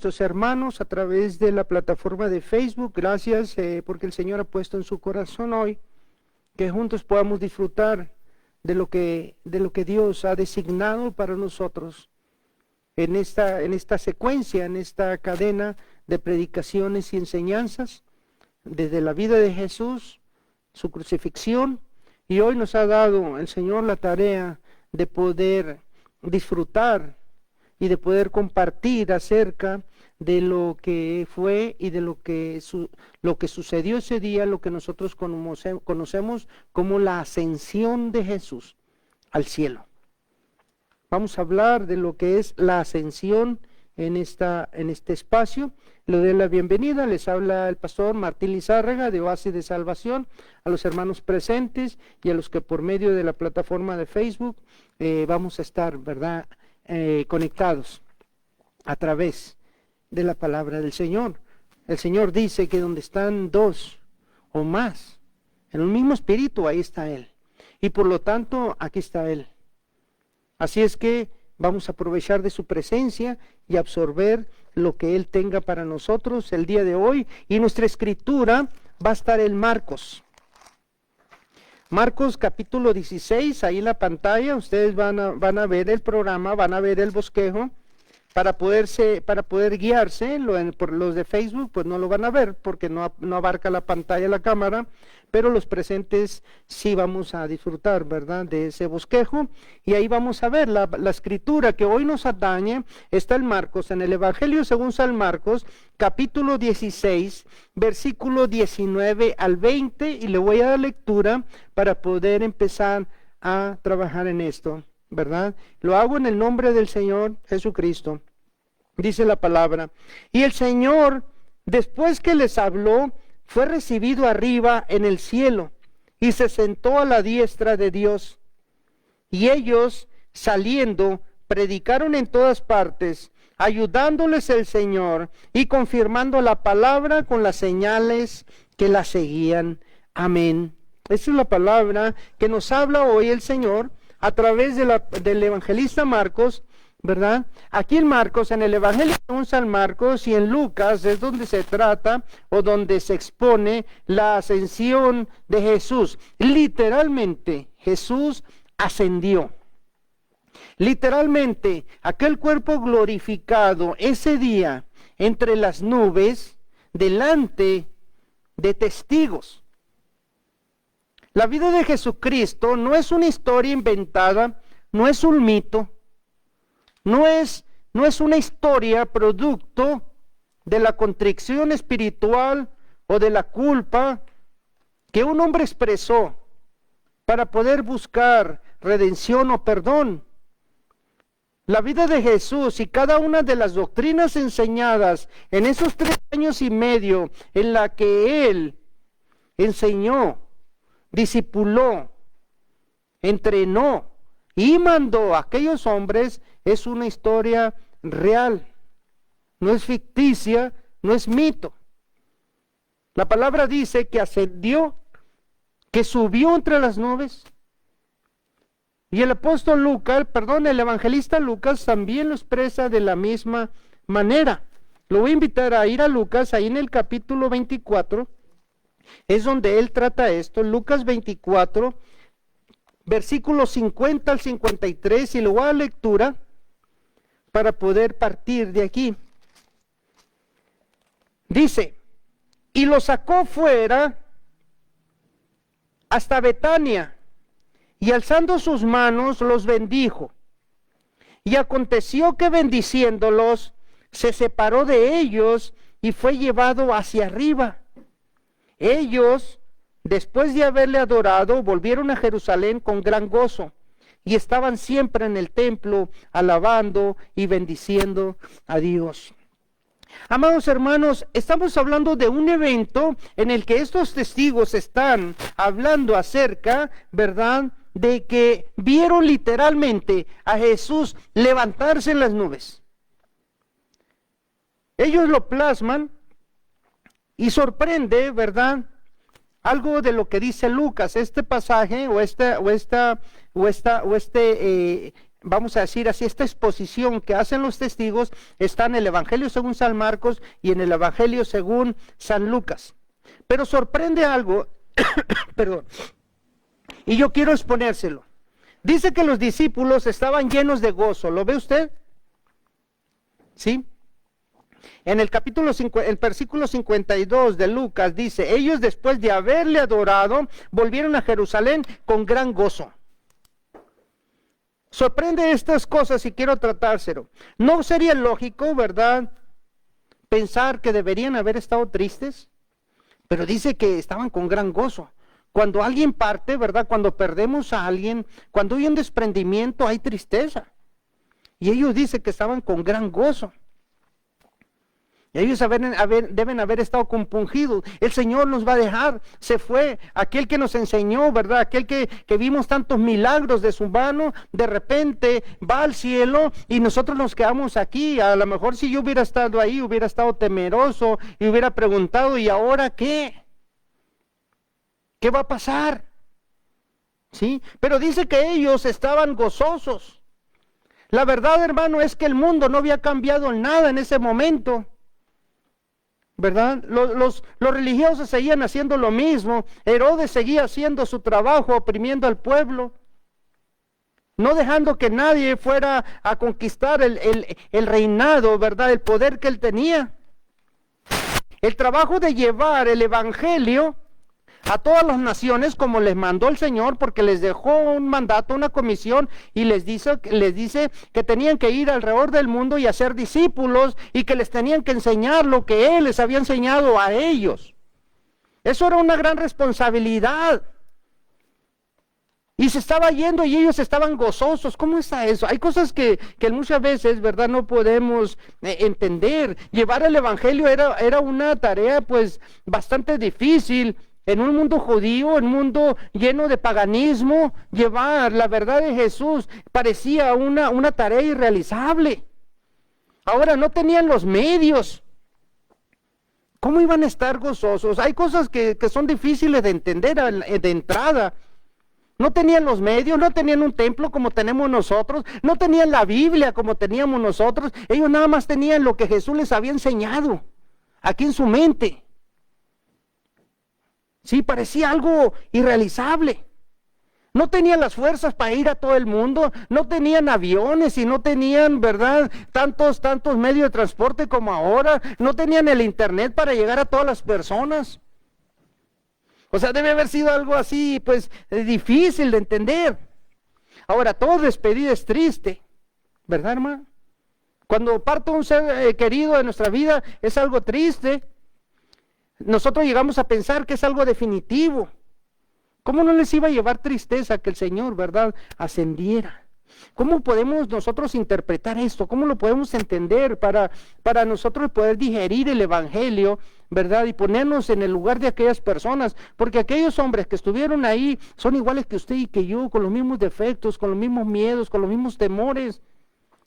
nuestros hermanos a través de la plataforma de Facebook. Gracias porque el Señor ha puesto en su corazón hoy que juntos podamos disfrutar de lo que Dios ha designado para nosotros en esta secuencia, en esta cadena de predicaciones y enseñanzas desde la vida de Jesús, su crucifixión, y hoy nos ha dado el Señor la tarea de poder disfrutar y de poder compartir acerca de lo que fue y de lo que sucedió ese día, lo que nosotros conocemos como la ascensión de Jesús al cielo. Vamos a hablar de lo que es la ascensión en este espacio. Le doy la bienvenida, les habla el pastor Martín Lizárraga de Oasis de Salvación, a los hermanos presentes y a los que por medio de la plataforma de Facebook vamos a estar, ¿verdad?, conectados a través de la palabra del Señor. El Señor dice que donde están dos o más en un mismo espíritu, ahí está Él, y por lo tanto aquí está Él. Así es que vamos a aprovechar de su presencia y absorber lo que Él tenga para nosotros el día de hoy. Y nuestra escritura va a estar en Marcos capítulo 16, ahí en la pantalla. Ustedes van a ver el programa, van a ver el bosquejo para poder guiarse. Por los de Facebook pues no lo van a ver porque no abarca la pantalla la cámara, pero los presentes sí vamos a disfrutar, ¿verdad?, de ese bosquejo. Y ahí vamos a ver la escritura que hoy nos atañe. Está en Marcos, en el Evangelio según San Marcos, capítulo 16, versículo 19 al 20, y le voy a dar lectura para poder empezar a trabajar en esto, ¿verdad? Lo hago en el nombre del Señor Jesucristo. Dice la palabra: y el Señor, después que les habló, fue recibido arriba en el cielo, y se sentó a la diestra de Dios. Y ellos, saliendo, predicaron en todas partes, ayudándoles el Señor, y confirmando la palabra con las señales que la seguían. Amén. Esa es la palabra que nos habla hoy el Señor a través del evangelista Marcos, ¿verdad? Aquí en Marcos, en el Evangelio según San Marcos, y en Lucas es donde se trata o donde se expone la ascensión de Jesús. Literalmente, Jesús ascendió. Literalmente, aquel cuerpo glorificado ese día entre las nubes, delante de testigos. La vida de Jesucristo no es una historia inventada, no es un mito, no es una historia producto de la contrición espiritual o de la culpa que un hombre expresó para poder buscar redención o perdón. La vida de Jesús y cada una de las doctrinas enseñadas en esos 3 años y medio en la que Él enseñó, discipuló, entrenó y mandó a aquellos hombres, es una historia real, no es ficticia, no es mito. La palabra dice que ascendió, que subió entre las nubes. Y el el evangelista Lucas también lo expresa de la misma manera. Lo voy a invitar a ir a Lucas, ahí en el capítulo 24, es donde él trata esto. Lucas 24, versículos 50 al 53, y lo voy a dar lectura para poder partir de aquí. Dice: y lo sacó fuera hasta Betania, y alzando sus manos los bendijo. Y aconteció que bendiciéndolos, se separó de ellos y fue llevado hacia arriba. Ellos, después de haberle adorado, volvieron a Jerusalén con gran gozo, y estaban siempre en el templo, alabando y bendiciendo a Dios. Amados hermanos, estamos hablando de un evento en el que estos testigos están hablando acerca, ¿verdad?, de que vieron literalmente a Jesús levantarse en las nubes. Ellos lo plasman y sorprende, ¿verdad?, algo de lo que dice Lucas. Este pasaje vamos a decir así, esta exposición que hacen los testigos está en el Evangelio según San Marcos y en el Evangelio según San Lucas. Pero sorprende algo, perdón, y yo quiero exponérselo. Dice que los discípulos estaban llenos de gozo, ¿lo ve usted? ¿Sí? En el el versículo 52 de Lucas dice, ellos después de haberle adorado, volvieron a Jerusalén con gran gozo. Sorprende estas cosas y quiero tratárselo. ¿No sería lógico, verdad, pensar que deberían haber estado tristes? Pero dice que estaban con gran gozo. Cuando alguien parte, verdad, cuando perdemos a alguien, cuando hay un desprendimiento, hay tristeza. Y ellos dicen que estaban con gran gozo. Y ellos deben haber estado compungidos. El Señor nos va a dejar. Se fue aquel que nos enseñó, ¿verdad? Aquel que vimos tantos milagros de su mano. De repente va al cielo y nosotros nos quedamos aquí. A lo mejor si yo hubiera estado ahí, hubiera estado temeroso y hubiera preguntado, ¿y ahora qué? ¿Qué va a pasar? ¿Sí? Pero dice que ellos estaban gozosos. La verdad, hermano, es que el mundo no había cambiado nada en ese momento. ¿Verdad? Los religiosos seguían haciendo lo mismo. Herodes seguía haciendo su trabajo, oprimiendo al pueblo, no dejando que nadie fuera a conquistar el reinado, ¿verdad? El poder que él tenía. El trabajo de llevar el evangelio a todas las naciones como les mandó el Señor, porque les dejó un mandato, una comisión, y les dice que tenían que ir alrededor del mundo y hacer discípulos, y que les tenían que enseñar lo que Él les había enseñado a ellos. Eso era una gran responsabilidad. Y se estaba yendo y ellos estaban gozosos. ¿Cómo está eso? Hay cosas que muchas veces, ¿verdad?, no podemos entender. Llevar el evangelio era una tarea pues bastante difícil. En un mundo judío, en un mundo lleno de paganismo, llevar la verdad de Jesús parecía una tarea irrealizable. Ahora no tenían los medios. ¿Cómo iban a estar gozosos? Hay cosas que son difíciles de entender de entrada. No tenían los medios, no tenían un templo como tenemos nosotros, no tenían la Biblia como teníamos nosotros. Ellos nada más tenían lo que Jesús les había enseñado aquí en su mente. Sí, parecía algo irrealizable. No tenían las fuerzas para ir a todo el mundo, no tenían aviones y no tenían, ¿verdad?, tantos medios de transporte como ahora, no tenían el internet para llegar a todas las personas. O sea, debe haber sido algo así, pues, difícil de entender. Ahora, todo despedida es triste, ¿verdad, hermano? Cuando parte un ser querido de nuestra vida es algo triste. Nosotros llegamos a pensar que es algo definitivo. ¿Cómo no les iba a llevar tristeza que el Señor, verdad, ascendiera? ¿Cómo podemos nosotros interpretar esto? ¿Cómo lo podemos entender para nosotros poder digerir el evangelio, verdad, y ponernos en el lugar de aquellas personas? Porque aquellos hombres que estuvieron ahí son iguales que usted y que yo, con los mismos defectos, con los mismos miedos, con los mismos temores,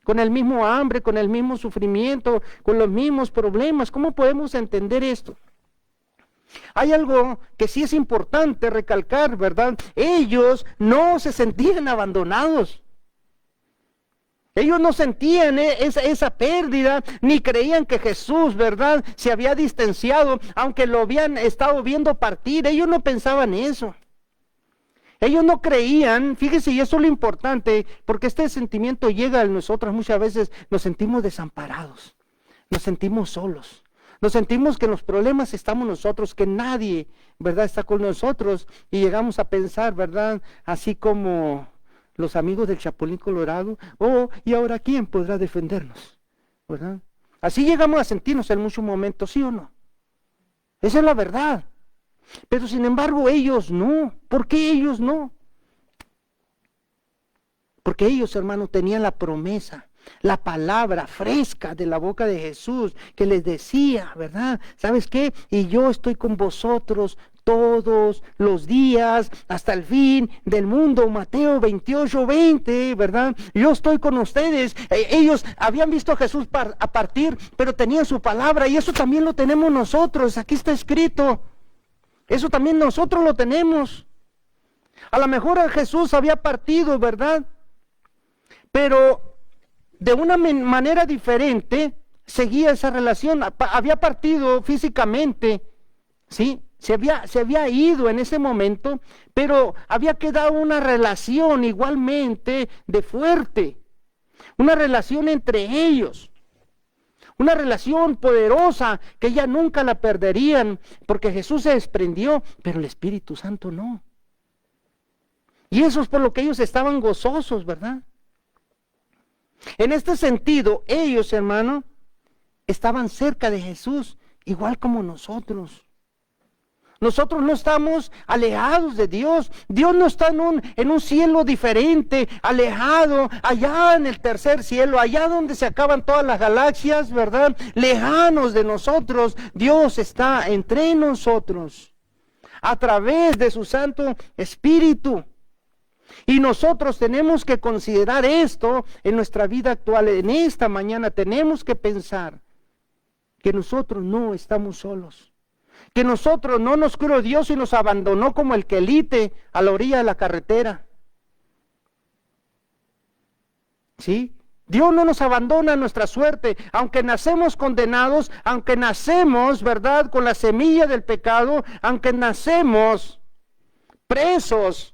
con el mismo hambre, con el mismo sufrimiento, con los mismos problemas. ¿Cómo podemos entender esto? Hay algo que sí es importante recalcar, ¿verdad? Ellos no se sentían abandonados. Ellos no sentían esa pérdida, ni creían que Jesús, ¿verdad?, se había distanciado, aunque lo habían estado viendo partir. Ellos no pensaban eso. Ellos no creían, fíjese, y eso es lo importante, porque este sentimiento llega a nosotros muchas veces, nos sentimos desamparados, nos sentimos solos. Nos sentimos que en los problemas estamos nosotros, que nadie, ¿verdad?, está con nosotros, y llegamos a pensar, ¿verdad?, así como los amigos del Chapulín Colorado, ¿y ahora quién podrá defendernos? ¿Verdad? Así llegamos a sentirnos en muchos momentos, ¿sí o no? Esa es la verdad. Pero sin embargo ellos no. ¿Por qué ellos no? Porque ellos, hermanos, tenían la promesa, la palabra fresca de la boca de Jesús, que les decía, ¿verdad? ¿Sabes qué? Y yo estoy con vosotros todos los días hasta el fin del mundo. Mateo 28:20, ¿verdad? Yo estoy con ustedes. Ellos habían visto a Jesús a partir, pero tenían su palabra, y eso también lo tenemos nosotros. Aquí está escrito. Eso también nosotros lo tenemos. A lo mejor Jesús había partido, ¿verdad? pero de una manera diferente seguía esa relación. Había partido físicamente, ¿sí? Se había ido en ese momento, pero había quedado una relación igualmente de fuerte, una relación entre ellos, una relación poderosa que ya nunca la perderían, porque Jesús se desprendió, pero el Espíritu Santo no. Y eso es por lo que ellos estaban gozosos, ¿verdad? En este sentido, ellos, hermano, estaban cerca de Jesús, igual como nosotros. Nosotros no estamos alejados de Dios. Dios no está en un cielo diferente, alejado, allá en el tercer cielo, allá donde se acaban todas las galaxias, ¿verdad? Lejanos de nosotros. Dios está entre nosotros, a través de su Santo Espíritu. Y nosotros tenemos que considerar esto en nuestra vida actual. En esta mañana tenemos que pensar que nosotros no estamos solos. Que nosotros no nos crió Dios y nos abandonó como el quelite a la orilla de la carretera. ¿Sí? Dios no nos abandona a nuestra suerte, aunque nacemos condenados, aunque nacemos, ¿verdad?, con la semilla del pecado, aunque nacemos presos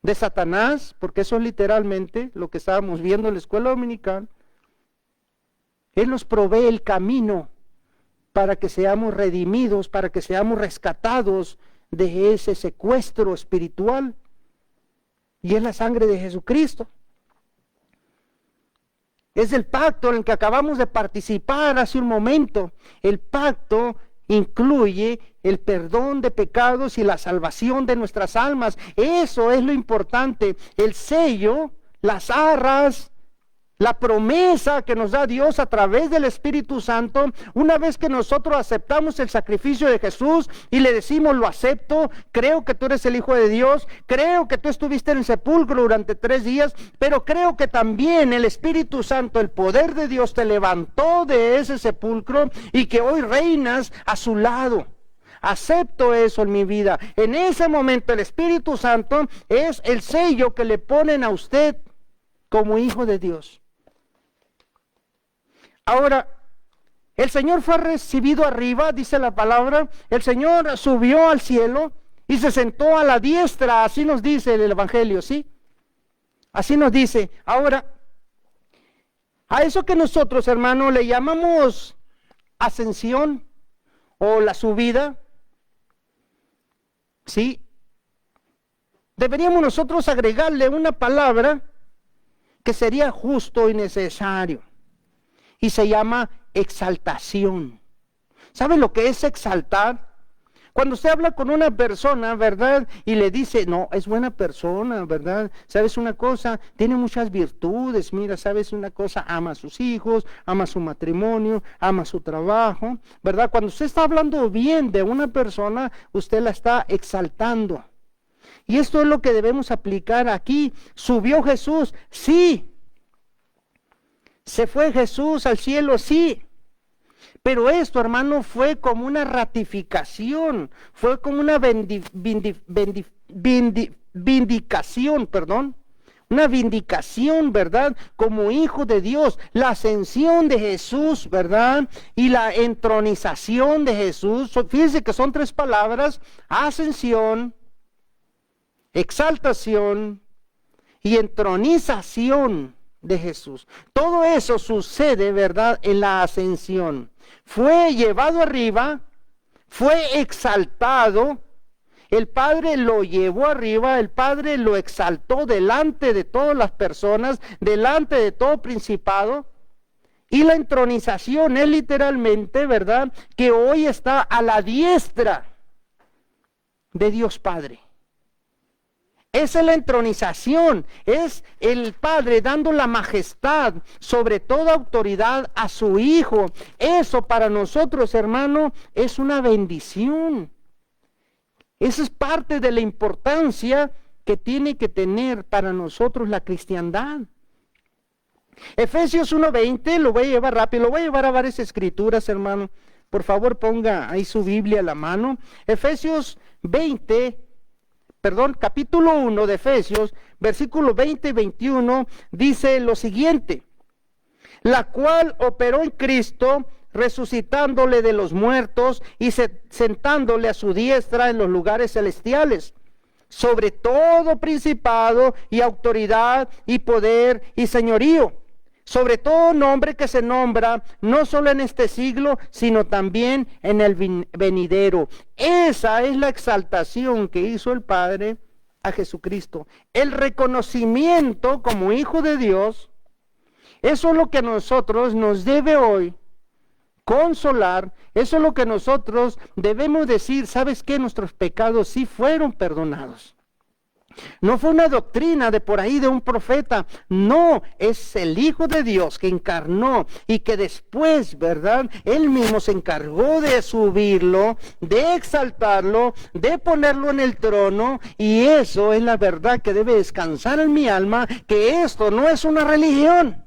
de Satanás, porque eso es literalmente lo que estábamos viendo en la escuela dominical. Él nos provee el camino para que seamos redimidos, para que seamos rescatados de ese secuestro espiritual. Y es la sangre de Jesucristo. Es el pacto en el que acabamos de participar hace un momento. El pacto incluye el perdón de pecados y la salvación de nuestras almas. Eso es lo importante. El sello, las arras, la promesa que nos da Dios a través del Espíritu Santo. Una vez que nosotros aceptamos el sacrificio de Jesús y le decimos: lo acepto, creo que tú eres el Hijo de Dios, creo que tú estuviste en el sepulcro durante 3 días, pero creo que también el Espíritu Santo, el poder de Dios, te levantó de ese sepulcro y que hoy reinas a su lado. Acepto eso en mi vida. En ese momento el Espíritu Santo es el sello que le ponen a usted como hijo de Dios. Ahora, el Señor fue recibido arriba, dice la palabra. El Señor subió al cielo y se sentó a la diestra, así nos dice el Evangelio, ¿sí? Así nos dice. Ahora, a eso que nosotros, hermano, le llamamos ascensión o la subida, ¿sí? Deberíamos nosotros agregarle una palabra que sería justo y necesario. Y se llama exaltación. ¿Sabe lo que es exaltar? Cuando usted habla con una persona, ¿verdad?, y le dice: no, es buena persona, ¿verdad? ¿Sabes una cosa? Tiene muchas virtudes. Mira, ¿sabes una cosa? Ama a sus hijos, ama su matrimonio, ama su trabajo, ¿verdad? Cuando usted está hablando bien de una persona, usted la está exaltando. Y esto es lo que debemos aplicar aquí. ¿Subió Jesús? Sí. ¿Se fue Jesús al cielo? Sí. Pero esto, hermano, fue como una ratificación, fue como una vindicación, una vindicación, ¿verdad?, como hijo de Dios. La ascensión de Jesús, ¿verdad?, y la entronización de Jesús. Fíjense que son 3 palabras: ascensión, exaltación y entronización de Jesús. Todo eso sucede, ¿verdad?, en la ascensión. Fue llevado arriba, fue exaltado, el Padre lo llevó arriba, el Padre lo exaltó delante de todas las personas, delante de todo principado. Y la entronización es literalmente, ¿verdad?, que hoy está a la diestra de Dios Padre. Esa es la entronización, es el Padre dando la majestad sobre toda autoridad a su Hijo. Eso para nosotros, hermano, es una bendición. Esa es parte de la importancia que tiene que tener para nosotros la cristiandad. Efesios 1:20, lo voy a llevar rápido, lo voy a llevar a varias escrituras, hermano. Por favor, ponga ahí su Biblia a la mano. Efesios 20, capítulo 1 de Efesios, versículos 20 y 21, dice lo siguiente: la cual operó en Cristo, resucitándole de los muertos y sentándole a su diestra en los lugares celestiales, sobre todo principado y autoridad y poder y señorío, sobre todo nombre que se nombra, no solo en este siglo, sino también en el venidero. Esa es la exaltación que hizo el Padre a Jesucristo. El reconocimiento como Hijo de Dios. Eso es lo que a nosotros nos debe hoy consolar. Eso es lo que nosotros debemos decir. ¿Sabes qué? Nuestros pecados sí fueron perdonados. No fue una doctrina de por ahí de un profeta. No, es el Hijo de Dios que encarnó y que después, ¿verdad? Él mismo se encargó de subirlo, de exaltarlo, de ponerlo en el trono. Y eso es la verdad que debe descansar en mi alma, que esto no es una religión,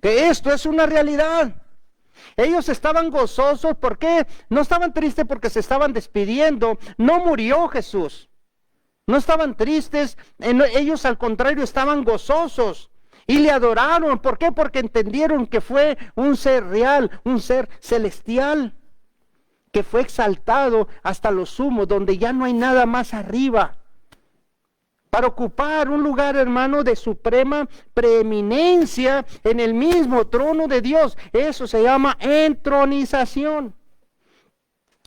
que esto es una realidad. Ellos estaban gozosos. ¿Por qué? No estaban tristes porque se estaban despidiendo. No murió Jesús. No estaban tristes. Ellos al contrario estaban gozosos. Y le adoraron. ¿Por qué? Porque entendieron que fue un ser real, un ser celestial, que fue exaltado hasta lo sumo, donde ya no hay nada más arriba, para ocupar un lugar, hermano, de suprema preeminencia en el mismo trono de Dios. Eso se llama entronización.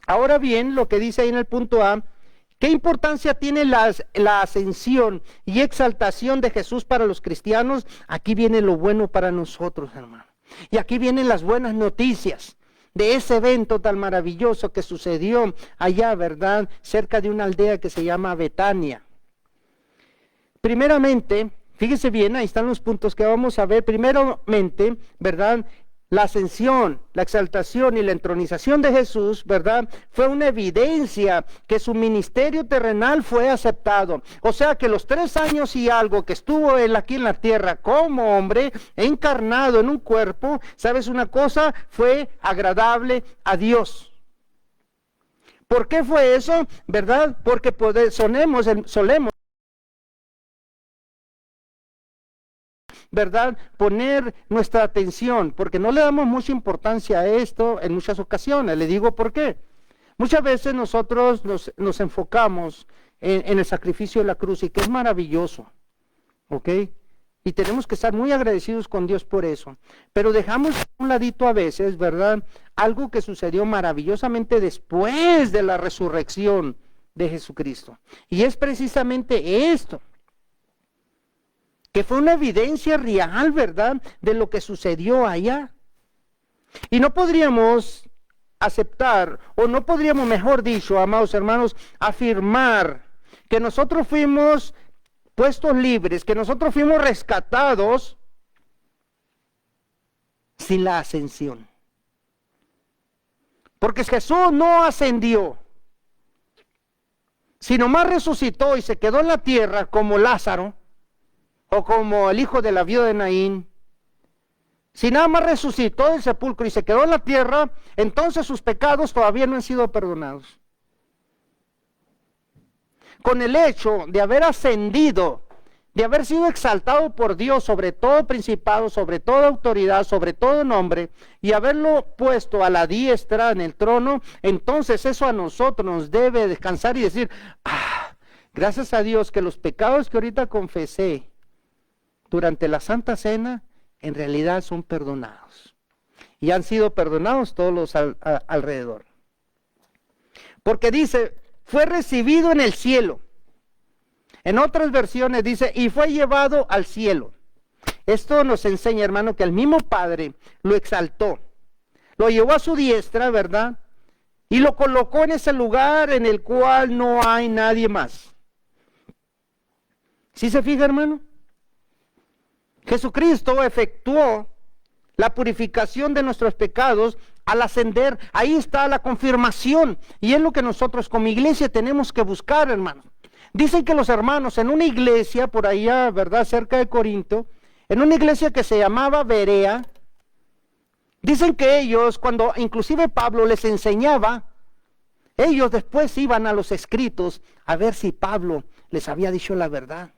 Ahora bien, lo que dice ahí en el punto A: ¿qué importancia tiene la ascensión y exaltación de Jesús para los cristianos? Aquí viene lo bueno para nosotros, hermano. Y aquí vienen las buenas noticias de ese evento tan maravilloso que sucedió allá, ¿verdad?, cerca de una aldea que se llama Betania. Primeramente, fíjese bien, ahí están los puntos que vamos a ver. Primeramente, ¿verdad?, la ascensión, la exaltación y la entronización de Jesús, ¿verdad?, fue una evidencia que su ministerio terrenal fue aceptado. O sea que los 3 años y algo que estuvo él aquí en la tierra como hombre, encarnado en un cuerpo, ¿sabes una cosa? Fue agradable a Dios. ¿Por qué fue eso? ¿Verdad? Porque solemos, ¿verdad?, poner nuestra atención, porque no le damos mucha importancia a esto en muchas ocasiones. Le digo por qué. Muchas veces nosotros nos enfocamos en el sacrificio de la cruz, y que es maravilloso, ¿ok? Y tenemos que estar muy agradecidos con Dios por eso. Pero dejamos a un ladito a veces, ¿verdad?, algo que sucedió maravillosamente después de la resurrección de Jesucristo. Y es precisamente esto, que fue una evidencia real, ¿verdad?, de lo que sucedió allá. Y no podríamos aceptar, o no podríamos, mejor dicho, amados hermanos, afirmar que nosotros fuimos puestos libres, que nosotros fuimos rescatados sin la ascensión. Porque Jesús no ascendió, sino más resucitó y se quedó en la tierra como Lázaro, o como el hijo de la viuda de Naín. Si nada más resucitó del sepulcro y se quedó en la tierra, entonces sus pecados todavía no han sido perdonados. Con el hecho de haber ascendido, de haber sido exaltado por Dios sobre todo principado, sobre toda autoridad, sobre todo nombre, y haberlo puesto a la diestra en el trono, entonces eso a nosotros nos debe descansar y decir: gracias a Dios que los pecados que ahorita confesé durante la Santa Cena, en realidad son perdonados. Y han sido perdonados todos los alrededor. Porque dice, fue recibido en el cielo. En otras versiones dice, y fue llevado al cielo. Esto nos enseña, hermano, que el mismo Padre lo exaltó. Lo llevó a su diestra, ¿verdad? Y lo colocó en ese lugar en el cual no hay nadie más. ¿Sí se fija, hermano? Jesucristo efectuó la purificación de nuestros pecados al ascender. Ahí está la confirmación, y es lo que nosotros como iglesia tenemos que buscar, hermanos. Dicen que los hermanos en una iglesia por allá, ¿verdad?, cerca de Corinto, en una iglesia que se llamaba Berea, dicen que ellos, cuando inclusive Pablo les enseñaba Ellos después iban a los escritos a ver si Pablo les había dicho la verdad.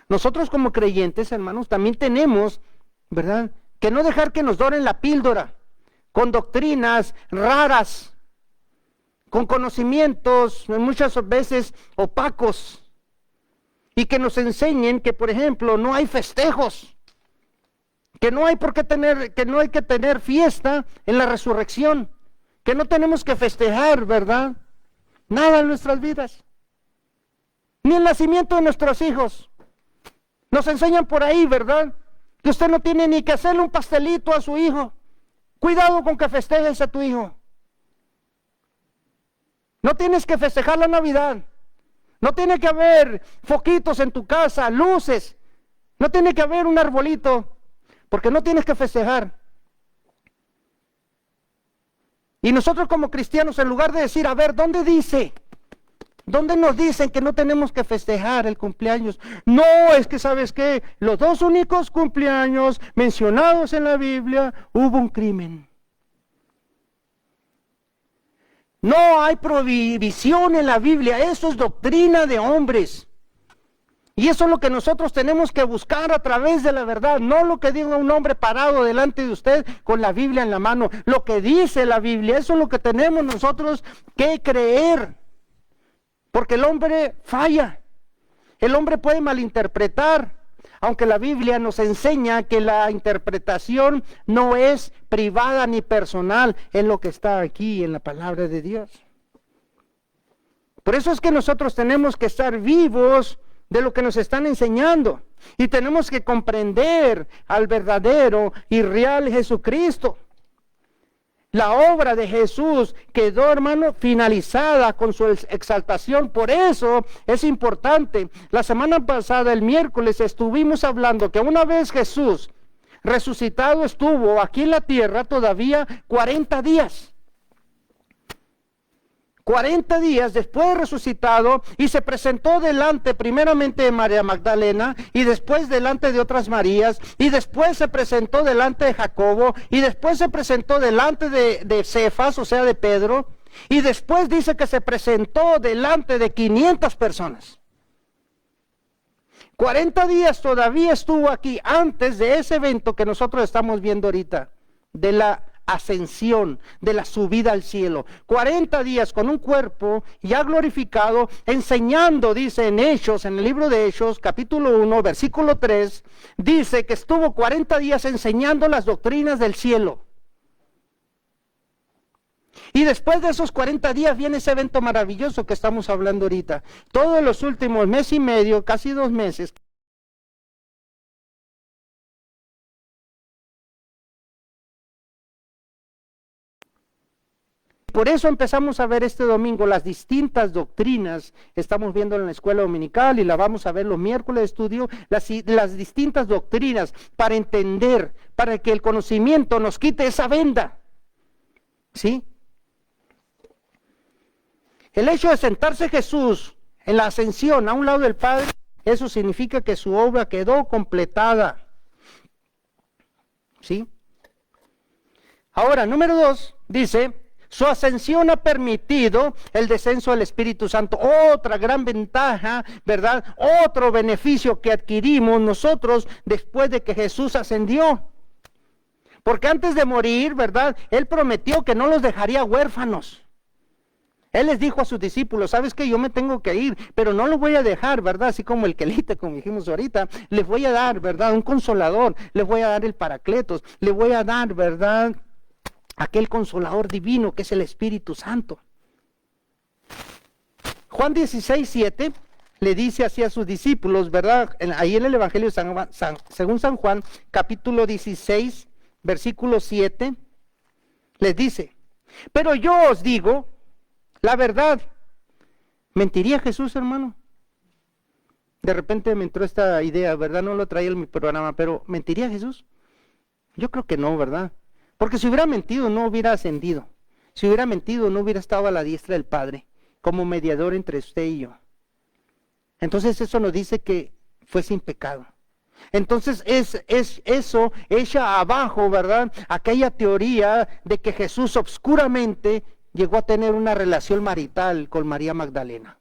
Nosotros como creyentes, hermanos, también tenemos, ¿verdad?, que no dejar que nos doren la píldora con doctrinas raras, con conocimientos muchas veces opacos, y que nos enseñen que, por ejemplo, no hay festejos, que no hay que tener fiesta en la resurrección, que no tenemos que festejar, ¿verdad?, nada en nuestras vidas, ni el nacimiento de nuestros hijos. Nos enseñan por ahí, ¿verdad?, que usted no tiene ni que hacerle un pastelito a su hijo. Cuidado con que festejes a tu hijo. No tienes que festejar la Navidad. No tiene que haber foquitos en tu casa, luces. No tiene que haber un arbolito, porque no tienes que festejar. Y nosotros como cristianos, en lugar de decir, a ver, ¿dónde dice? ¿Dónde nos dicen que no tenemos que festejar el cumpleaños? No, es que ¿sabes qué? Los dos únicos cumpleaños mencionados en la Biblia, hubo un crimen. No hay prohibición en la Biblia, eso es doctrina de hombres. Y eso es lo que nosotros tenemos que buscar a través de la verdad, no lo que diga un hombre parado delante de usted con la Biblia en la mano. Lo que dice la Biblia, eso es lo que tenemos nosotros que creer. Porque el hombre falla, el hombre puede malinterpretar, aunque la Biblia nos enseña que la interpretación no es privada ni personal, en lo que está aquí en la palabra de Dios. Por eso es que nosotros tenemos que estar vivos de lo que nos están enseñando, y tenemos que comprender al verdadero y real Jesucristo. La obra de Jesús quedó, hermano, finalizada con su exaltación. Por eso es importante. La semana pasada, el miércoles, estuvimos hablando que una vez Jesús resucitado estuvo aquí en la tierra todavía 40 días. 40 días después de resucitado, y se presentó delante primeramente de María Magdalena, y después delante de otras Marías, y después se presentó delante de Jacobo, y después se presentó delante de Cefas, o sea de Pedro, y después dice que se presentó delante de 500 personas. 40 días todavía estuvo aquí antes de ese evento que nosotros estamos viendo ahorita, de la ascensión, de la subida al cielo. 40 días con un cuerpo ya glorificado, enseñando, dice en Hechos, en el libro de Hechos, capítulo 1, versículo 3, dice que estuvo 40 días enseñando las doctrinas del cielo. Y después de esos 40 días viene ese evento maravilloso que estamos hablando ahorita. Todos los últimos mes y medio, casi 2 meses, por eso empezamos a ver este domingo las distintas doctrinas. Estamos viendo en la escuela dominical y la vamos a ver los miércoles de estudio, las distintas doctrinas para entender, para que el conocimiento nos quite esa venda. ¿Sí? El hecho de sentarse Jesús en la ascensión a un lado del Padre, eso significa que su obra quedó completada. ¿Sí? Ahora, número 2, dice: su ascensión ha permitido el descenso del Espíritu Santo. Otra gran ventaja, ¿verdad? Otro beneficio que adquirimos nosotros después de que Jesús ascendió. Porque antes de morir, ¿verdad?, Él prometió que no los dejaría huérfanos. Él les dijo a sus discípulos: sabes que yo me tengo que ir, pero no los voy a dejar, ¿verdad? Así como el quelite, como dijimos ahorita, les voy a dar, ¿verdad?, un consolador, les voy a dar el Paracletos, les voy a dar, ¿verdad?, aquel consolador divino que es el Espíritu Santo. Juan 16:7 le dice así a sus discípulos, ¿verdad? Ahí en el Evangelio según San Juan, capítulo 16, versículo 7, les dice: pero yo os digo la verdad. ¿Mentiría Jesús, hermano? De repente me entró esta idea, ¿verdad? No lo traía en mi programa, pero ¿mentiría Jesús? Yo creo que no, ¿verdad? Porque si hubiera mentido no hubiera ascendido. Si hubiera mentido no hubiera estado a la diestra del Padre como mediador entre usted y yo. Entonces eso nos dice que fue sin pecado. Entonces es eso echa abajo, ¿verdad?, aquella teoría de que Jesús obscuramente llegó a tener una relación marital con María Magdalena.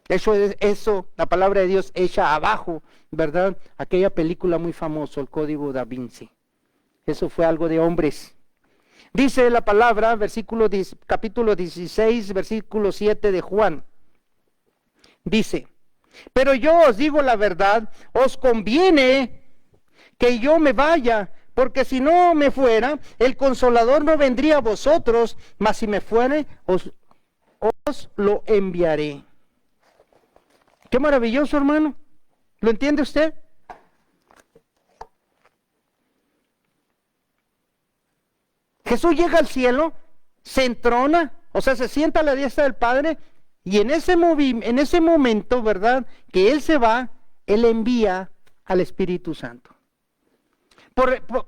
Eso, la palabra de Dios echa abajo, ¿verdad? Aquella película muy famosa, El Código Da Vinci. Eso fue algo de hombres. Dice la palabra, capítulo 16, versículo 7 de Juan. Dice, pero yo os digo la verdad, os conviene que yo me vaya, porque si no me fuera, el Consolador no vendría a vosotros, mas si me fuere, os lo enviaré. Qué maravilloso, hermano. ¿Lo entiende usted? Jesús llega al cielo, se entrona, o sea, se sienta a la diestra del Padre, y en ese momento, ¿verdad?, que Él se va, Él envía al Espíritu Santo.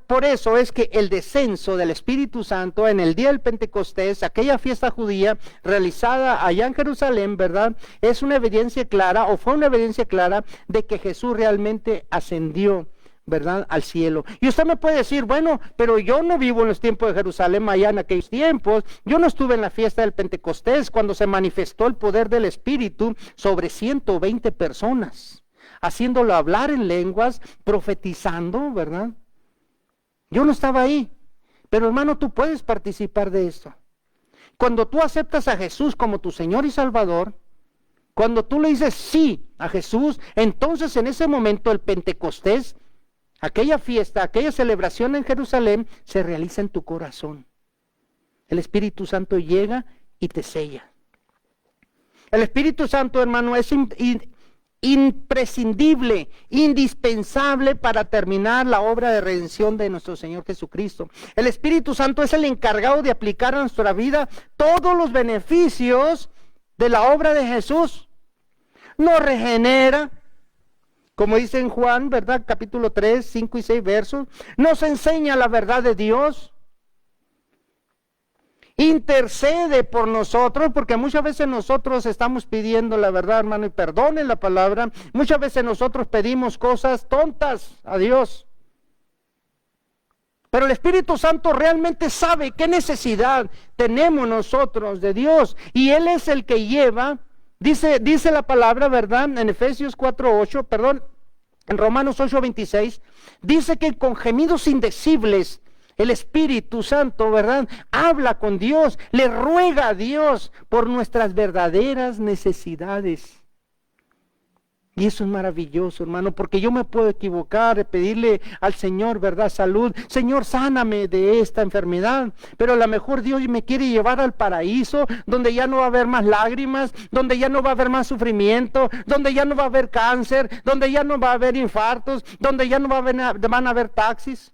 Por eso es que el descenso del Espíritu Santo en el día del Pentecostés, aquella fiesta judía realizada allá en Jerusalén, ¿verdad?, es una evidencia clara, o fue una evidencia clara, de que Jesús realmente ascendió, ¿verdad?, al cielo. Y usted me puede decir, bueno, pero yo no vivo en los tiempos de Jerusalén allá en aquellos tiempos, yo no estuve en la fiesta del Pentecostés cuando se manifestó el poder del Espíritu sobre 120 personas, haciéndolo hablar en lenguas, profetizando, ¿verdad? Yo no estaba ahí, pero hermano, tú puedes participar de esto. Cuando tú aceptas a Jesús como tu Señor y Salvador, cuando tú le dices sí a Jesús, entonces en ese momento el Pentecostés, aquella fiesta, aquella celebración en Jerusalén, se realiza en tu corazón. El Espíritu Santo llega y te sella. El Espíritu Santo, hermano, es imprescindible, indispensable para terminar la obra de redención de nuestro Señor Jesucristo. El Espíritu Santo es el encargado de aplicar a nuestra vida todos los beneficios de la obra de Jesús. Nos regenera, como dice en Juan, ¿verdad?, capítulo 3, 5 y 6 versos. Nos enseña la verdad de Dios. Intercede por nosotros, porque muchas veces nosotros estamos pidiendo la verdad, hermano, y perdonen la palabra. Muchas veces nosotros pedimos cosas tontas a Dios. Pero el Espíritu Santo realmente sabe qué necesidad tenemos nosotros de Dios. Y Él es el que lleva, dice la palabra, ¿verdad? En Efesios 4:8, perdón, en Romanos 8:26, dice que con gemidos indecibles, el Espíritu Santo, ¿verdad?, habla con Dios, le ruega a Dios por nuestras verdaderas necesidades. Y eso es maravilloso, hermano, porque yo me puedo equivocar, pedirle al Señor, ¿verdad?, salud. Señor, sáname de esta enfermedad. Pero a lo mejor Dios me quiere llevar al paraíso, donde ya no va a haber más lágrimas, donde ya no va a haber más sufrimiento, donde ya no va a haber cáncer, donde ya no va a haber infartos, donde ya no van a haber taxis.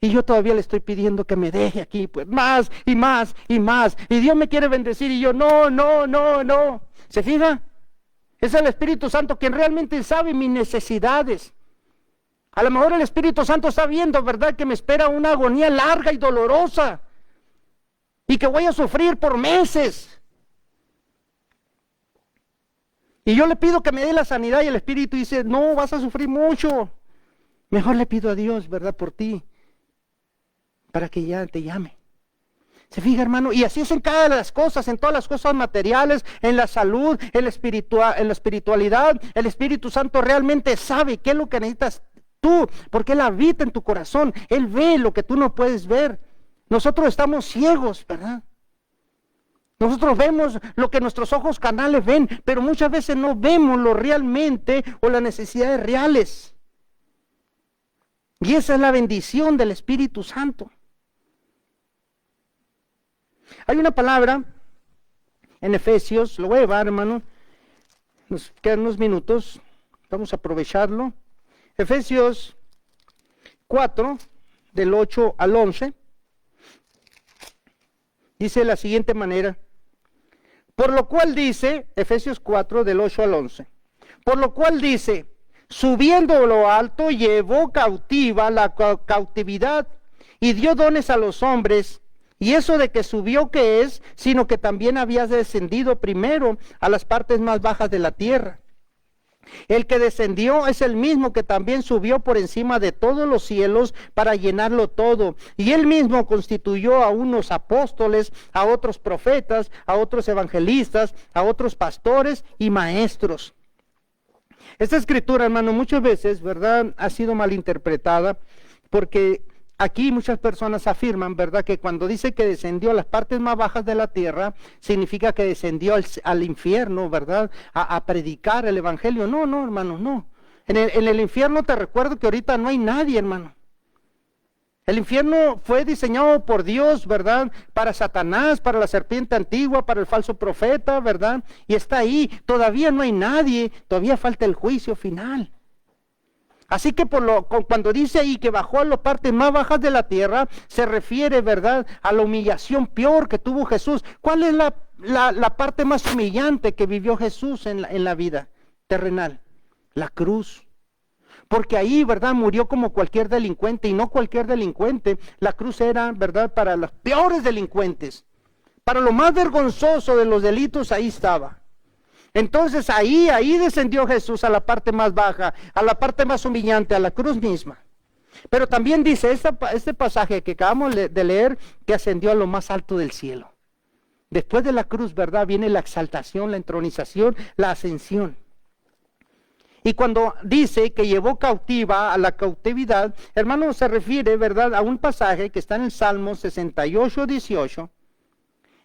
Y yo todavía le estoy pidiendo que me deje aquí, pues más y más y más. Y Dios me quiere bendecir y yo, no. ¿Se fija? Es el Espíritu Santo quien realmente sabe mis necesidades. A lo mejor el Espíritu Santo está viendo, ¿verdad?, que me espera una agonía larga y dolorosa. Y que voy a sufrir por meses. Y yo le pido que me dé la sanidad y el Espíritu dice, no, vas a sufrir mucho. Mejor le pido a Dios, ¿verdad?, por ti, para que ya te llame. ¿Se fija, hermano? Y así es en cada de las cosas, en todas las cosas materiales, en la salud, en la espiritualidad. El Espíritu Santo realmente sabe qué es lo que necesitas tú, porque Él habita en tu corazón. Él ve lo que tú no puedes ver. Nosotros estamos ciegos, ¿verdad? Nosotros vemos lo que nuestros ojos carnales ven, pero muchas veces no vemos lo realmente o las necesidades reales. Y esa es la bendición del Espíritu Santo. Hay una palabra en Efesios, lo voy a llevar, hermano, nos quedan unos minutos, vamos a aprovecharlo. Efesios 4, del 8 al 11, dice de la siguiente manera, por lo cual dice, Efesios 4, del 8 al 11, por lo cual dice, subiendo a lo alto, llevó cautiva la cautividad y dio dones a los hombres. Y eso de que subió, ¿qué es? Sino que también había descendido primero a las partes más bajas de la tierra. El que descendió es el mismo que también subió por encima de todos los cielos para llenarlo todo. Y él mismo constituyó a unos apóstoles, a otros profetas, a otros evangelistas, a otros pastores y maestros. Esta escritura, hermano, muchas veces, ¿verdad?, ha sido malinterpretada, porque aquí muchas personas afirman, ¿verdad?, que cuando dice que descendió a las partes más bajas de la tierra, significa que descendió al infierno, ¿verdad?, a predicar el evangelio. No, no, hermano, no. En el infierno, te recuerdo que ahorita no hay nadie, hermano. El infierno fue diseñado por Dios, ¿verdad?, para Satanás, para la serpiente antigua, para el falso profeta, ¿verdad?, y está ahí. Todavía no hay nadie, todavía falta el juicio final. Así que cuando dice ahí que bajó a las partes más bajas de la tierra, se refiere, ¿verdad?, a la humillación peor que tuvo Jesús. ¿Cuál es la parte más humillante que vivió Jesús en la vida terrenal? La cruz. Porque ahí, ¿verdad?, murió como cualquier delincuente, y no cualquier delincuente. La cruz era, ¿verdad?, para los peores delincuentes. Para lo más vergonzoso de los delitos, ahí estaba. Entonces ahí descendió Jesús a la parte más baja, a la parte más humillante, a la cruz misma. Pero también dice este pasaje que acabamos de leer, que ascendió a lo más alto del cielo. Después de la cruz, ¿verdad?, viene la exaltación, la entronización, la ascensión. Y cuando dice que llevó cautiva a la cautividad, hermano, se refiere, ¿verdad?, a un pasaje que está en el Salmo 68, 18,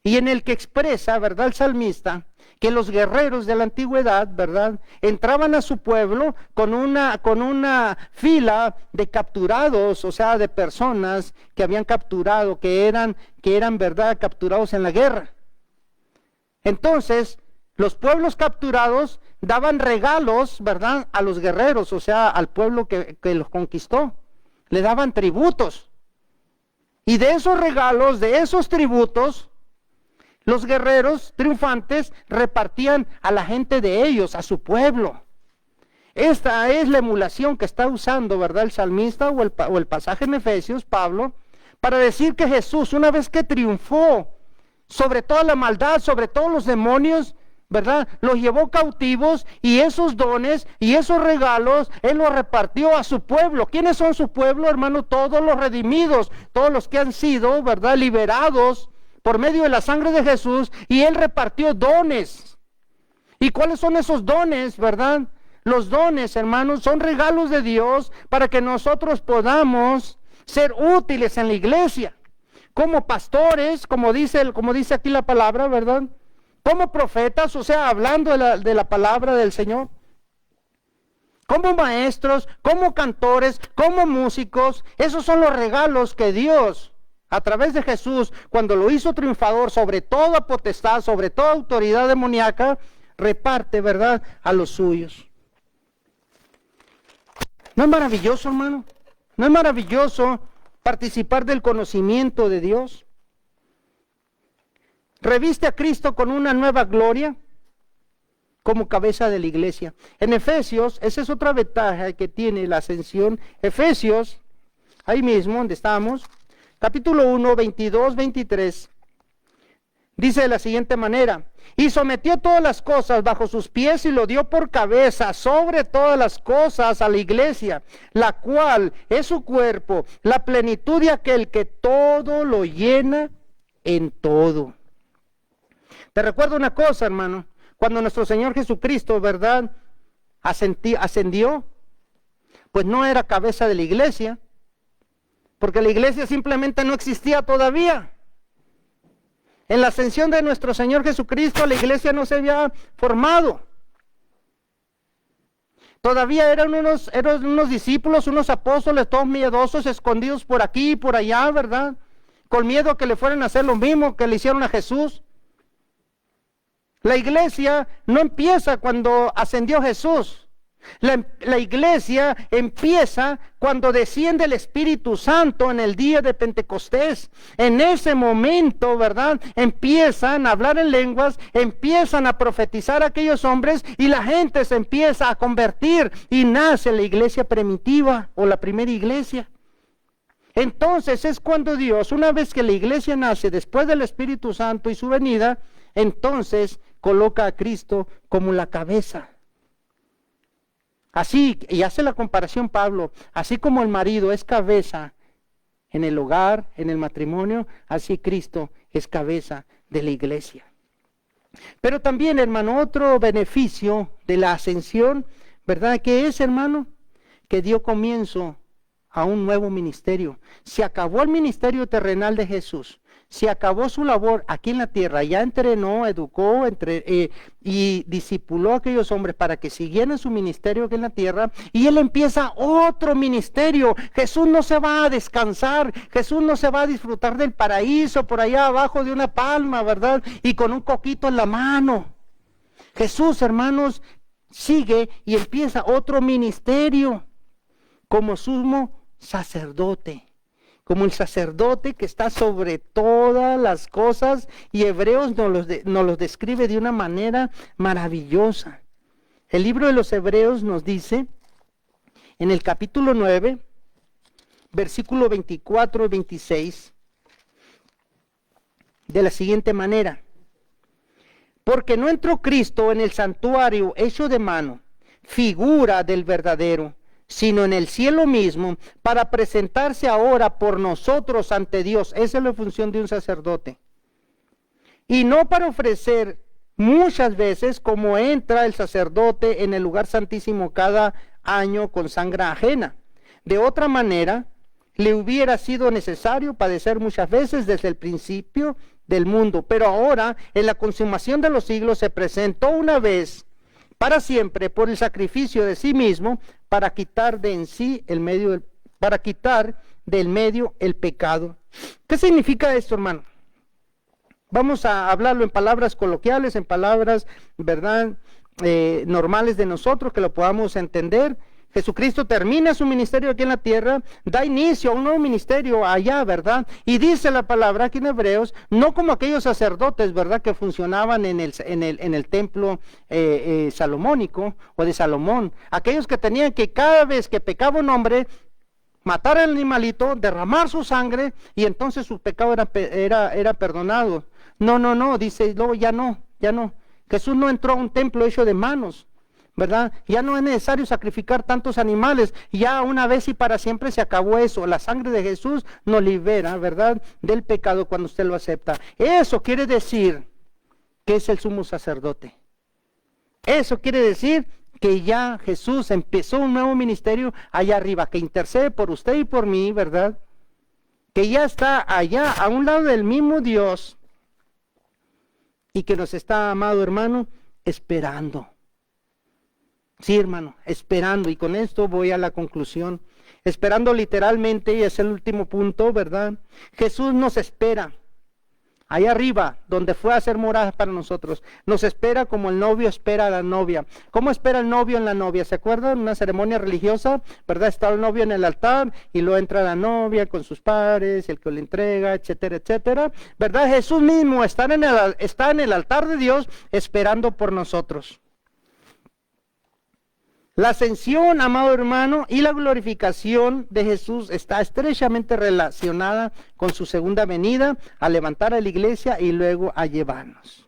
y en el que expresa, ¿verdad?, el salmista, que los guerreros de la antigüedad, ¿verdad?, entraban a su pueblo con una fila de capturados, o sea, de personas que habían capturado, que eran, ¿verdad?, capturados en la guerra. Entonces, los pueblos capturados daban regalos, ¿verdad?, a los guerreros, o sea, al pueblo que los conquistó. Le daban tributos. Y de esos regalos, de esos tributos, los guerreros triunfantes repartían a la gente de ellos, a su pueblo. Esta es la emulación que está usando, ¿verdad?, el salmista o el pasaje en Efesios, Pablo, para decir que Jesús, una vez que triunfó sobre toda la maldad, sobre todos los demonios, ¿verdad?, los llevó cautivos, y esos dones y esos regalos Él los repartió a su pueblo. ¿Quiénes son su pueblo, hermano? Todos los redimidos, todos los que han sido, ¿verdad?, liberados por medio de la sangre de Jesús, y Él repartió dones. ¿Y cuáles son esos dones, verdad? Los dones, hermanos, son regalos de Dios para que nosotros podamos ser útiles en la iglesia, como pastores, como dice aquí la palabra, ¿verdad?, como profetas, o sea, hablando de la palabra del Señor, como maestros, como cantores, como músicos. Esos son los regalos que Dios, a través de Jesús, cuando lo hizo triunfador sobre toda potestad, sobre toda autoridad demoníaca, reparte, ¿verdad?, a los suyos. ¿No es maravilloso, hermano? ¿No es maravilloso participar del conocimiento de Dios? Reviste a Cristo con una nueva gloria como cabeza de la iglesia. En Efesios, esa es otra ventaja que tiene la ascensión. Efesios, ahí mismo donde estamos, capítulo 1, 22, 23, dice de la siguiente manera: y sometió todas las cosas bajo sus pies y lo dio por cabeza sobre todas las cosas a la iglesia, la cual es su cuerpo, la plenitud de aquel que todo lo llena en todo. Te recuerdo una cosa, hermano, cuando nuestro Señor Jesucristo, ¿verdad?, ascendió, pues no era cabeza de la iglesia, porque la iglesia simplemente no existía todavía. En la ascensión de nuestro Señor Jesucristo, la iglesia no se había formado. Todavía eran unos discípulos, unos apóstoles, todos miedosos, escondidos por aquí y por allá, ¿verdad?, con miedo a que le fueran a hacer lo mismo que le hicieron a Jesús. La iglesia no empieza cuando ascendió Jesús. La iglesia empieza cuando desciende el Espíritu Santo en el día de Pentecostés. En ese momento, ¿verdad?, empiezan a hablar en lenguas, empiezan a profetizar aquellos hombres, y la gente se empieza a convertir, y nace la iglesia primitiva o la primera iglesia. Entonces es cuando Dios, una vez que la iglesia nace después del Espíritu Santo y su venida, entonces coloca a Cristo como la cabeza. Así, y hace la comparación Pablo, así como el marido es cabeza en el hogar, en el matrimonio, así Cristo es cabeza de la iglesia. Pero también, hermano, otro beneficio de la ascensión, ¿verdad? ¿Qué es, hermano? Que dio comienzo a un nuevo ministerio. Se acabó el ministerio terrenal de Jesús. Se acabó su labor aquí en la tierra, ya entrenó, educó y discipuló a aquellos hombres para que siguieran su ministerio aquí en la tierra, y él empieza otro ministerio. Jesús no se va a descansar, Jesús no se va a disfrutar del paraíso por allá abajo de una palma, ¿verdad? Y con un coquito en la mano. Jesús, hermanos, sigue y empieza otro ministerio como sumo sacerdote. Como el sacerdote que está sobre todas las cosas, y Hebreos nos los describe de una manera maravillosa. El libro de los Hebreos nos dice, en el capítulo 9, versículo 24 y 26, de la siguiente manera: porque no entró Cristo en el santuario hecho de mano, figura del verdadero, sino en el cielo mismo, para presentarse ahora por nosotros ante Dios. Esa es la función de un sacerdote. Y no para ofrecer muchas veces, como entra el sacerdote en el lugar santísimo cada año con sangre ajena. De otra manera, le hubiera sido necesario padecer muchas veces desde el principio del mundo. Pero ahora, en la consumación de los siglos, se presentó una vez para siempre por el sacrificio de sí mismo, para quitar de en sí el medio, para quitar del medio el pecado. ¿Qué significa esto, hermano? Vamos a hablarlo en palabras coloquiales, en palabras, ¿verdad?, normales de nosotros, que lo podamos entender. Jesucristo termina su ministerio aquí en la tierra, da inicio a un nuevo ministerio allá, ¿verdad? Y dice la palabra aquí en Hebreos, no como aquellos sacerdotes, ¿verdad?, que funcionaban en el templo salomónico o de Salomón. Aquellos que tenían que cada vez que pecaba un hombre, matar al animalito, derramar su sangre, y entonces su pecado era perdonado. No, dice, luego ya no. Jesús no entró a un templo hecho de manos, ¿verdad? Ya no es necesario sacrificar tantos animales, ya una vez y para siempre se acabó eso. La sangre de Jesús nos libera, ¿verdad?, del pecado cuando usted lo acepta. Eso quiere decir que es el sumo sacerdote. Eso quiere decir que ya Jesús empezó un nuevo ministerio allá arriba, que intercede por usted y por mí, ¿verdad? Que ya está allá, a un lado del mismo Dios, y que nos está, amado hermano, esperando. Sí, hermano, esperando. Y con esto voy a la conclusión. Esperando literalmente, y es el último punto, ¿verdad? Jesús nos espera allá arriba, donde fue a hacer morada para nosotros. Nos espera como el novio espera a la novia. ¿Cómo espera el novio en la novia? ¿Se acuerdan? Una ceremonia religiosa, ¿verdad? Está el novio en el altar y luego entra la novia con sus padres, el que le entrega, etcétera, etcétera. ¿Verdad? Jesús mismo está en el altar de Dios esperando por nosotros. La ascensión, amado hermano, y la glorificación de Jesús está estrechamente relacionada con su segunda venida, a levantar a la iglesia y luego a llevarnos.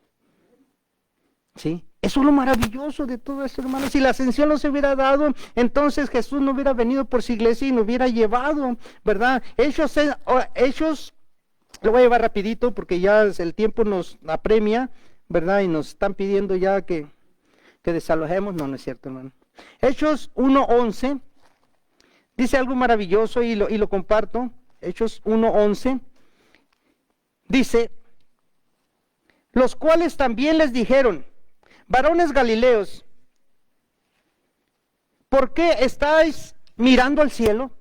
¿Sí? Eso es lo maravilloso de todo esto, hermano. Si la ascensión no se hubiera dado, entonces Jesús no hubiera venido por su iglesia y nos hubiera llevado, ¿verdad? Hechos, lo voy a llevar rapidito porque ya el tiempo nos apremia, ¿verdad? Y nos están pidiendo ya que desalojemos. No es cierto, hermano. Hechos 1:11 dice algo maravilloso y lo comparto. Hechos 1:11 dice: los cuales también les dijeron: varones galileos, ¿por qué estáis mirando al cielo?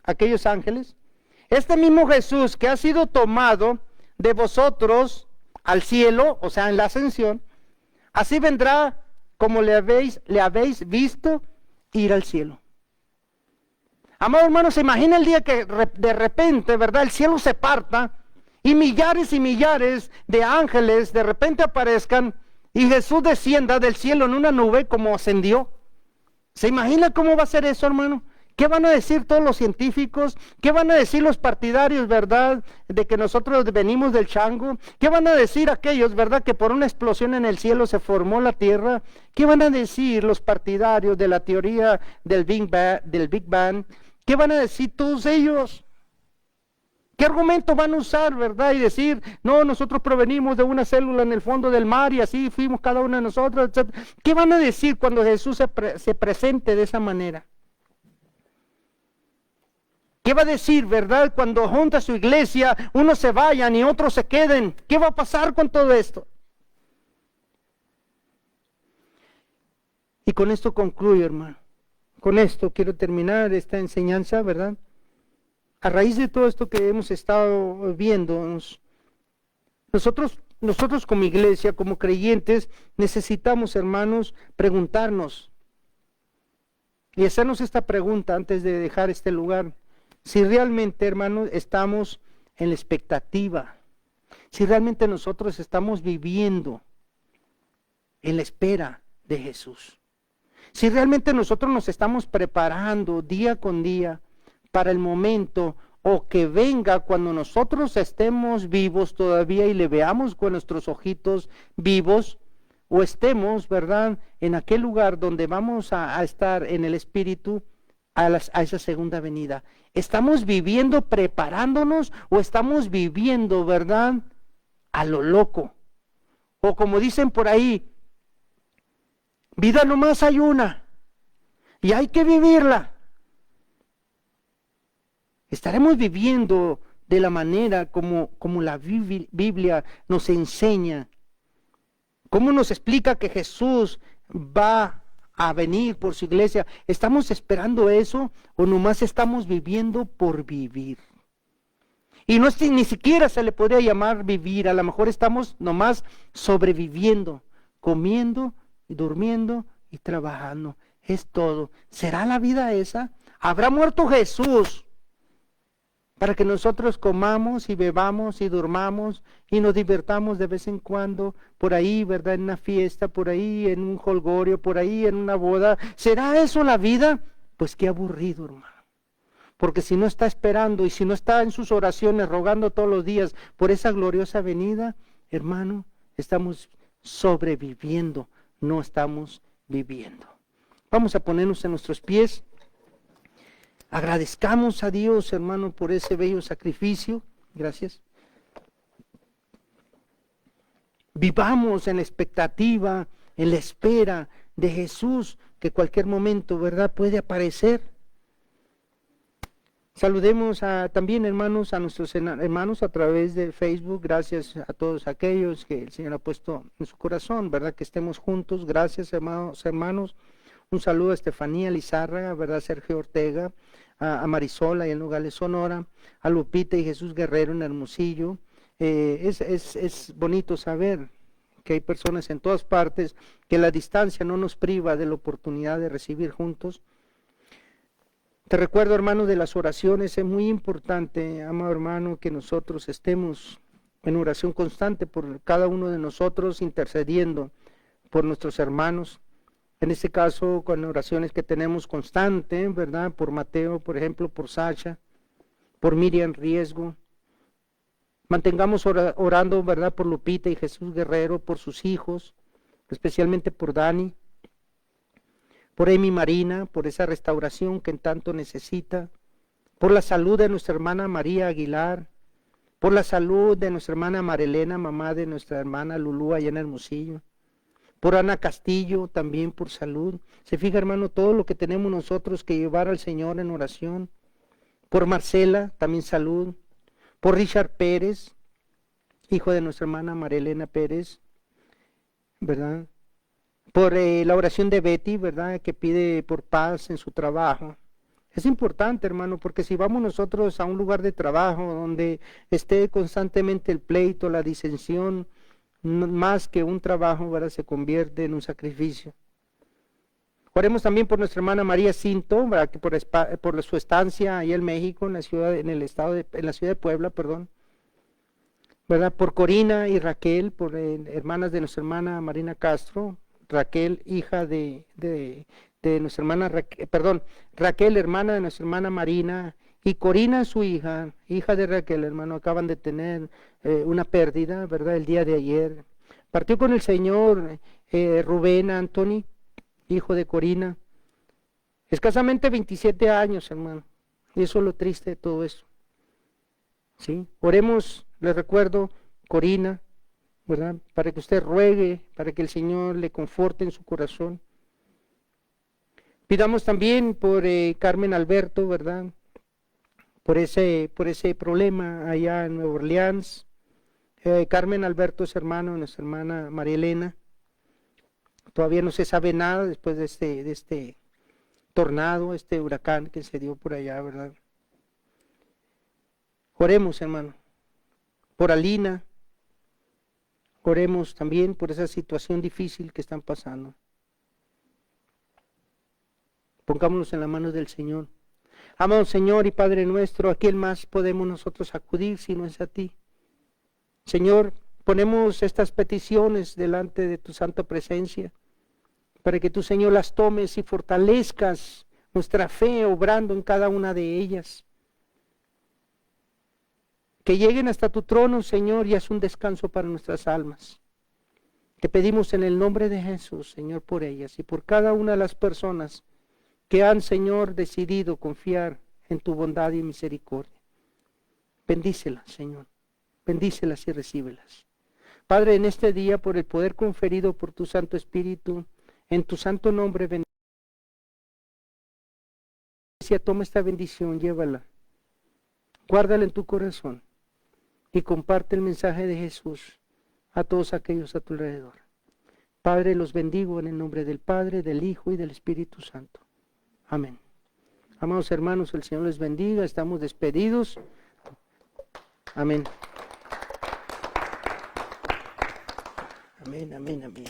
Aquellos ángeles. Este mismo Jesús que ha sido tomado de vosotros al cielo, o sea, en la ascensión, así vendrá como le habéis visto ir al cielo. Amado hermano, se imagina el día que de repente, ¿verdad?, el cielo se parta y millares de ángeles de repente aparezcan y Jesús descienda del cielo en una nube como ascendió. ¿Se imagina cómo va a ser eso, hermano? ¿Qué van a decir todos los científicos? ¿Qué van a decir los partidarios, verdad, de que nosotros venimos del chango? ¿Qué van a decir aquellos, verdad, que por una explosión en el cielo se formó la tierra? ¿Qué van a decir los partidarios de la teoría del Big Bang? ¿Qué van a decir todos ellos? ¿Qué argumento van a usar, verdad? Y decir, no, nosotros provenimos de una célula en el fondo del mar y así fuimos cada uno de nosotros, etc. ¿Qué van a decir cuando Jesús se presente de esa manera? ¿Qué va a decir, verdad, cuando junto a su iglesia unos se vayan y otros se queden? ¿Qué va a pasar con todo esto? Y con esto concluyo, hermano. Con esto quiero terminar esta enseñanza, ¿verdad? A raíz de todo esto que hemos estado viendo, nosotros como iglesia, como creyentes, necesitamos, hermanos, preguntarnos y hacernos esta pregunta antes de dejar este lugar. Si realmente, hermanos, estamos en la expectativa, si realmente nosotros estamos viviendo en la espera de Jesús, si realmente nosotros nos estamos preparando día con día para el momento o que venga cuando nosotros estemos vivos todavía y le veamos con nuestros ojitos vivos, o estemos, ¿verdad?, en aquel lugar donde vamos a estar en el Espíritu a esa segunda venida. ¿Estamos viviendo preparándonos o estamos viviendo, verdad, a lo loco? O como dicen por ahí, vida nomás hay una y hay que vivirla. Estaremos viviendo de la manera como la Biblia nos enseña, cómo nos explica que Jesús va a venir por su iglesia. ¿Estamos esperando eso o nomás estamos viviendo por vivir? Y no es, ni siquiera se le podría llamar vivir, a lo mejor estamos nomás sobreviviendo, comiendo, durmiendo y trabajando. Es todo. ¿Será la vida esa? ¿Habrá muerto Jesús para que nosotros comamos y bebamos y durmamos y nos divertamos de vez en cuando por ahí, verdad, en una fiesta, por ahí en un jolgorio, por ahí en una boda? ¿Será eso la vida? Pues qué aburrido, hermano. Porque si no está esperando y si no está en sus oraciones rogando todos los días por esa gloriosa venida, hermano, estamos sobreviviendo, no estamos viviendo. Vamos a ponernos en nuestros pies. Agradezcamos a Dios, hermano, por ese bello sacrificio. Gracias. Vivamos en la expectativa, en la espera de Jesús, que cualquier momento, ¿verdad?, puede aparecer. Saludemos también, hermanos, a nuestros hermanos a través de Facebook. Gracias a todos aquellos que el Señor ha puesto en su corazón, ¿verdad?, que estemos juntos. Gracias, hermanos. Un saludo a Estefanía Lizárraga, ¿verdad?, Sergio Ortega, a Marisol ahí en Nogales, Sonora, a Lupita y Jesús Guerrero en Hermosillo. Es bonito saber que hay personas en todas partes, que la distancia no nos priva de la oportunidad de recibir juntos. Te recuerdo, hermano, de las oraciones. Es muy importante, amado hermano, que nosotros estemos en oración constante por cada uno de nosotros, intercediendo por nuestros hermanos. En este caso, con oraciones que tenemos constante, ¿verdad? Por Mateo, por ejemplo, por Sacha, por Miriam Riesgo. Mantengamos orando, ¿verdad?, por Lupita y Jesús Guerrero, por sus hijos, especialmente por Dani, por Amy Marina, por esa restauración que en tanto necesita, por la salud de nuestra hermana María Aguilar, por la salud de nuestra hermana Marilena, mamá de nuestra hermana Lulú allá en Hermosillo, por Ana Castillo, también por salud. Se fija, hermano, todo lo que tenemos nosotros que llevar al Señor en oración. Por Marcela, también salud. Por Richard Pérez, hijo de nuestra hermana Marilena Pérez, ¿verdad? Por la oración de Betty, ¿verdad?, que pide por paz en su trabajo. Es importante, hermano, porque si vamos nosotros a un lugar de trabajo donde esté constantemente el pleito, la disensión, más que un trabajo, ¿verdad?, se convierte en un sacrificio. Oremos también por nuestra hermana María Cinto, ¿verdad?, que por su estancia ahí en México, en la ciudad de Puebla, perdón. ¿Verdad? Por Corina y Raquel, por hermanas de nuestra hermana Marina Castro, Raquel, hija de de nuestra hermana Raquel, hermana de nuestra hermana Marina, y Corina, su hija de Raquel, hermano, acaban de tener una pérdida, ¿verdad? El día de ayer. Partió con el Señor Rubén Anthony, hijo de Corina, escasamente 27 años, hermano. Y eso es lo triste de todo eso. ¿Sí? Oremos, les recuerdo, Corina, ¿verdad? Para que usted ruegue, para que el Señor le conforte en su corazón. Pidamos también por Carmen Alberto, ¿verdad? Por ese problema allá en Nueva Orleans. Carmen Alberto es hermano de nuestra hermana María Elena. Todavía no se sabe nada después de este tornado, este huracán que se dio por allá, ¿verdad? Oremos, hermano, por Alina. Oremos también por esa situación difícil que están pasando. Pongámonos en las manos del Señor. Amado Señor y Padre nuestro, ¿a quién más podemos nosotros acudir si no es a ti? Señor, ponemos estas peticiones delante de tu santa presencia, para que tú, Señor, las tomes y fortalezcas nuestra fe obrando en cada una de ellas. Que lleguen hasta tu trono, Señor, y haz un descanso para nuestras almas. Te pedimos en el nombre de Jesús, Señor, por ellas y por cada una de las personas que han, Señor, decidido confiar en tu bondad y misericordia. Bendícelas, Señor. Bendícelas y recíbelas. Padre, en este día, por el poder conferido por tu Santo Espíritu, en tu santo nombre, bendice. Toma esta bendición, llévala. Guárdala en tu corazón y comparte el mensaje de Jesús a todos aquellos a tu alrededor. Padre, los bendigo en el nombre del Padre, del Hijo y del Espíritu Santo. Amén. Amados hermanos, el Señor les bendiga. Estamos despedidos. Amén. Amén, amén, amén.